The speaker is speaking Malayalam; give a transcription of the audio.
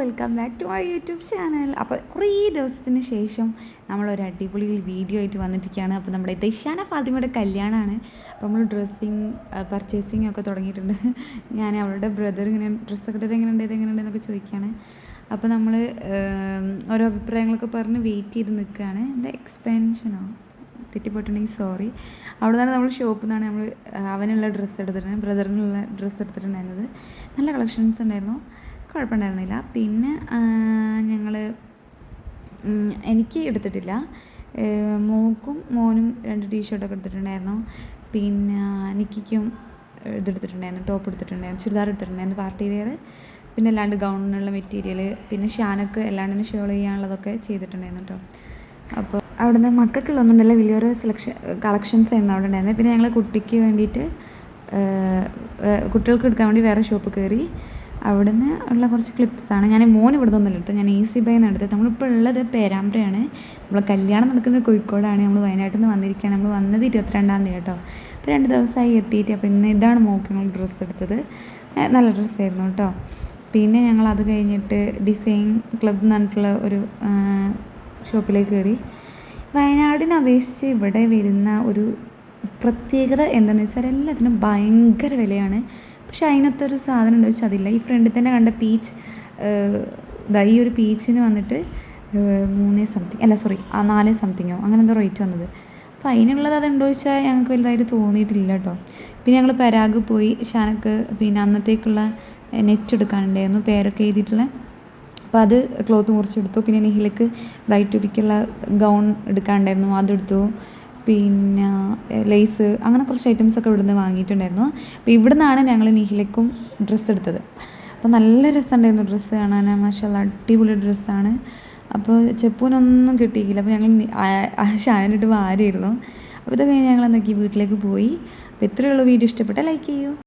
Welcome back to our YouTube channel. അപ്പോൾ കുറേ ദിവസത്തിന് ശേഷം നമ്മളൊരു അടിപൊളി വീഡിയോ ആയിട്ട് വന്നിരിക്കുകയാണ്. അപ്പോൾ നമ്മുടെ ദശാന ഫാത്തിമയുടെ കല്യാണമാണ്. അപ്പോൾ നമ്മൾ ഡ്രസ്സിങ് പർച്ചേസിങ് ഒക്കെ തുടങ്ങിയിട്ടുണ്ട്. ഞാൻ അവളുടെ ബ്രദർ ഇങ്ങനെ ഡ്രസ്സൊക്കെ ഇട്ടത് എങ്ങനെയുണ്ട് എന്നൊക്കെ ചോദിക്കുകയാണ്. അപ്പോൾ നമ്മൾ ഓരോ അഭിപ്രായങ്ങളൊക്കെ പറഞ്ഞ് വെയിറ്റ് ചെയ്ത് നിൽക്കുകയാണ്. എൻ്റെ എക്സ്പെൻഷനോ തെറ്റിപ്പോയിട്ടുണ്ടെങ്കിൽ സോറി. അവിടെ നിന്നാണ് നമ്മൾ ഷോപ്പിൽ നിന്നാണ് നമ്മൾ അവനുള്ള ഡ്രസ്സ് എടുത്തിട്ടുണ്ട്, ബ്രദറിനുള്ള ഡ്രസ്സ് എടുത്തിട്ടുണ്ടായിരുന്നത്. നല്ല കളക്ഷൻസ് ഉണ്ടായിരുന്നു, കുഴപ്പമുണ്ടായിരുന്നില്ല. പിന്നെ എനിക്ക് എടുത്തിട്ടില്ല, മോനും 2 ടീഷർട്ടൊക്കെ എടുത്തിട്ടുണ്ടായിരുന്നു. പിന്നെ നിക്കിക്കും ഇതെടുത്തിട്ടുണ്ടായിരുന്നു, ടോപ്പ് എടുത്തിട്ടുണ്ടായിരുന്നു, ചുരിദാർ എടുത്തിട്ടുണ്ടായിരുന്നു പാർട്ടി വെയർ. പിന്നെ അല്ലാണ്ട് ഗൗണിനുള്ള മെറ്റീരിയൽ, പിന്നെ ഷാനക്ക് അല്ലാണ്ട് ഷോൾ ചെയ്യാനുള്ളതൊക്കെ ചെയ്തിട്ടുണ്ടായിരുന്നു കേട്ടോ. അപ്പോൾ അവിടെ നിന്ന് മക്കൾക്കുള്ളൊന്നുമില്ല, വലിയൊരു കളക്ഷൻസ് ആയിരുന്നു അവിടെ ഉണ്ടായിരുന്നത്. പിന്നെ ഞങ്ങൾ കുട്ടിക്ക് വേണ്ടിയിട്ട് കുട്ടികൾക്ക് എടുക്കാൻ വേണ്ടി വേറെ ഷോപ്പ് കയറി. അവിടെ നിന്ന് ഉള്ള കുറച്ച് ക്ലിപ്സാണ്. ഞാൻ മോൻ ഇവിടെ നിന്നൊന്നുമില്ല എടുത്തത്, ഞാൻ ഈസി ബൈ നിന്ന് എടുത്തത്. നമ്മളിപ്പോൾ ഉള്ളത് പേരാമ്പ്രയാണ്. നമ്മൾ കല്യാണം നടക്കുന്നത് കോഴിക്കോടാണ്. നമ്മൾ വയനാട്ടിൽ നിന്ന് വന്നിരിക്കുകയാണ്. നമ്മൾ വന്നത് 22-ാം തീയതി കേട്ടോ. ഇപ്പോൾ 2 ദിവസമായി എത്തിയിട്ട്. അപ്പോൾ ഇന്ന് ഇതാണ് മോക്ക് ഞങ്ങൾ ഡ്രസ്സ് എടുത്തത്. നല്ല ഡ്രസ്സായിരുന്നു കേട്ടോ. പിന്നെ ഞങ്ങൾ അത് കഴിഞ്ഞിട്ട് ഡിസൈൻ ക്ലബ് എന്ന് പറഞ്ഞിട്ടുള്ള ഒരു ഷോപ്പിലേക്ക് കയറി. വയനാടിനെ അപേക്ഷിച്ച് ഇവിടെ വരുന്ന ഒരു പ്രത്യേകത എന്താണെന്ന് വെച്ചാൽ എല്ലാത്തിനും ഭയങ്കര വിലയാണ്. പക്ഷെ അതിനകത്തൊരു സാധനം ഉണ്ടോ വെച്ചാൽ അതില്ല. ഈ ഫ്രണ്ടിൽ തന്നെ കണ്ട പീച്ച്, ഈ ഒരു പീച്ചിന് വന്നിട്ട് 3 സംതിങ് അല്ല സോറി 4 സംതിങ്ങോ അങ്ങനെ എന്തോ റേറ്റ് വന്നത്. അപ്പോൾ അതിനുള്ളത് അതുണ്ടോ വെച്ചാൽ ഞങ്ങൾക്ക് വലുതായിട്ട് തോന്നിയിട്ടില്ല കേട്ടോ. പിന്നെ ഞങ്ങൾ പരാഗ് പോയി. ഷാനക്ക് പിന്നെ അന്നത്തേക്കുള്ള നെറ്റ് എടുക്കാനുണ്ടായിരുന്നു, പേരൊക്കെ എഴുതിയിട്ടുള്ള. അപ്പോൾ അത് ക്ലോത്ത് മുറിച്ചെടുത്തു. പിന്നെ നിഹിലേക്ക് ബ്രൈറ്റ് ടു ബിക്കുള്ള ഗൗൺ എടുക്കാനുണ്ടായിരുന്നു, അതെടുത്തു. പിന്നെ ലേസ് അങ്ങനെ കുറച്ച് ഐറ്റംസൊക്കെ ഇവിടുന്ന് വാങ്ങിയിട്ടുണ്ടായിരുന്നു. അപ്പോൾ ഇവിടെ നിന്നാണ് ഞങ്ങൾ നിഹിലേക്കും ഡ്രസ്സ് എടുത്തത്. അപ്പോൾ നല്ല രസമുണ്ടായിരുന്നു ഡ്രസ്സ് കാണാൻ. മാഷാഅല്ലാഹ് അടിപൊളി ഡ്രസ്സാണ്. അപ്പോൾ ചെപ്പൂനൊന്നും കിട്ടിയില്ല. അപ്പോൾ ഞങ്ങൾ ഷാനിട്ട് വാരിയിരുന്നു. അപ്പോൾ ഇത് കഴിഞ്ഞ് ഞങ്ങൾ എന്തൊക്കെ വീട്ടിലേക്ക് പോയി. അപ്പോൾ ഇത്രയുള്ള വീഡിയോ ഇഷ്ടപ്പെട്ടാൽ ലൈക്ക് ചെയ്യൂ.